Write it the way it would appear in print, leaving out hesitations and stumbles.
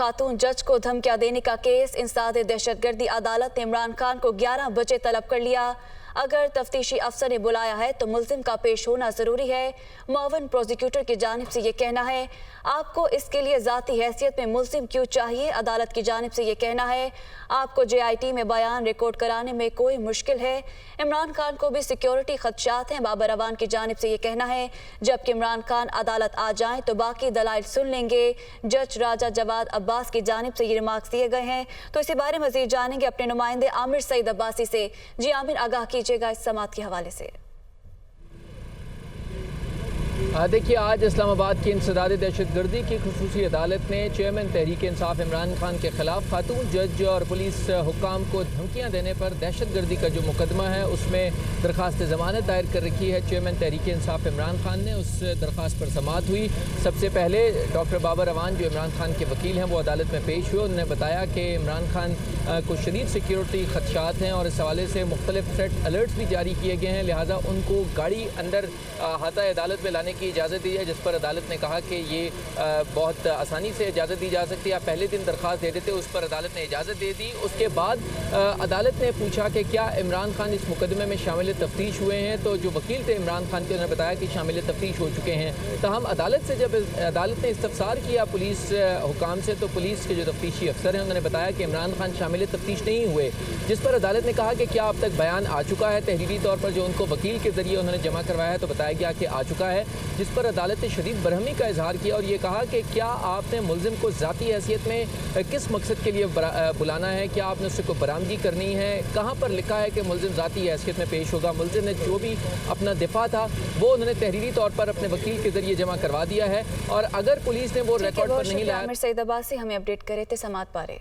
खातून जज को धमकियां देने का केस इंसदाद दहशतगर्दी अदालत ने इमरान खान को 11 बजे तलब कर लिया। अगर तफ्तीशी अफसर ने बुलाया है तो मुल्जिम का पेश होना जरूरी है। मुअव्विन प्रोसिक्यूटर की जानिब से ये कहना है। आपको इसके लिए जाती हैसियत में मुल्जिम क्यों चाहिए? अदालत की जानिब से ये कहना है। आपको JIT में बयान रिकॉर्ड कराने में कोई मुश्किल है? इमरान खान को भी सिक्योरिटी खदशात हैं। बाबर अवान की जानिब से ये कहना है। जबकि इमरान खान अदालत आ जाएं तो बाकी दलाइल सुन लेंगे। जज राजा जवाद अब्बास की जानिब से ये रिमार्क्स दिए गए हैं। तो इसी बारे में मज़ीद जानेंगे अपने नुमाइंदे आमिर सईद अब्बासी से। जी आमिर, आगाह कीजिएगा इस समात के हवाले से। देखिए, आज इस्लामाबाद की इंसदाद दहशतगर्दी की खुसूसी अदालत ने चेयरमैन तहरीक इंसाफ इमरान खान के खिलाफ खातून जज और पुलिस हुक्काम को धमकियां देने पर दहशतगर्दी का जो मुकदमा है उसमें दरख्वास्त ज़मानत दायर कर रखी है। चेयरमैन तहरीक इंसाफ इमरान खान ने उस दरख्वास्त पर समाअत हुई। सबसे पहले डॉक्टर बाबर अवान जो इमरान खान के वकील हैं वो अदालत में पेश हुए। उन्होंने बताया कि इमरान खान को शदीद सिक्योरिटी खदशात हैं और इस हवाले से मुख्तलिफ थ्रेट अलर्ट्स भी जारी किए गए हैं, लिहाजा उनको गाड़ी अंदर अहाता अदालत में लाने की इजाज़त दी है, जिस पर अदालत ने कहा कि ये बहुत आसानी से इजाज़त दी जा सकती है। आप पहले दिन दरख्वास्त दे देते, उस पर अदालत ने इजाज़त दे दी। उसके बाद अदालत ने पूछा कि क्या इमरान खान इस मुकदमे में शामिल तफ्तीश हुए हैं, तो जो वकील थे इमरान खान के उन्होंने बताया कि शामिल तफ्तीश हो चुके हैं। तो हम अदालत से जब अदालत ने इस्तफसार किया पुलिस हुकाम से, तो पुलिस के जो तफ्तीशी अफसर हैं उन्होंने बताया कि इमरान खान शामिल तफ्तीश नहीं हुए, जिस पर अदालत ने कहा कि क्या अब तक बयान आ चुका है तहरीरी तौर पर जो उनको वकील के ज़रिए उन्होंने जमा करवाया है, तो बताया गया कि आ चुका है, जिस पर अदालत ने शदीद बरहमी का इजहार किया और ये कहा कि क्या आपने मुल्जिम को ज़ाती हैसियत में किस मकसद के लिए बुलाना है, क्या आपने उससे कोई बरामदगी करनी है, कहाँ पर लिखा है कि मुल्जिम ज़ाती हैसियत में पेश होगा। मुल्जिम ने जो भी अपना दिफा था वो उन्होंने तहरीरी तौर पर अपने वकील के ज़रिए जमा करवा दिया है और अगर पुलिस ने वो रिकॉर्ड पर नहीं लाया। आमिर सईद अब्बासी हमें अपडेट करे थे समात बारे।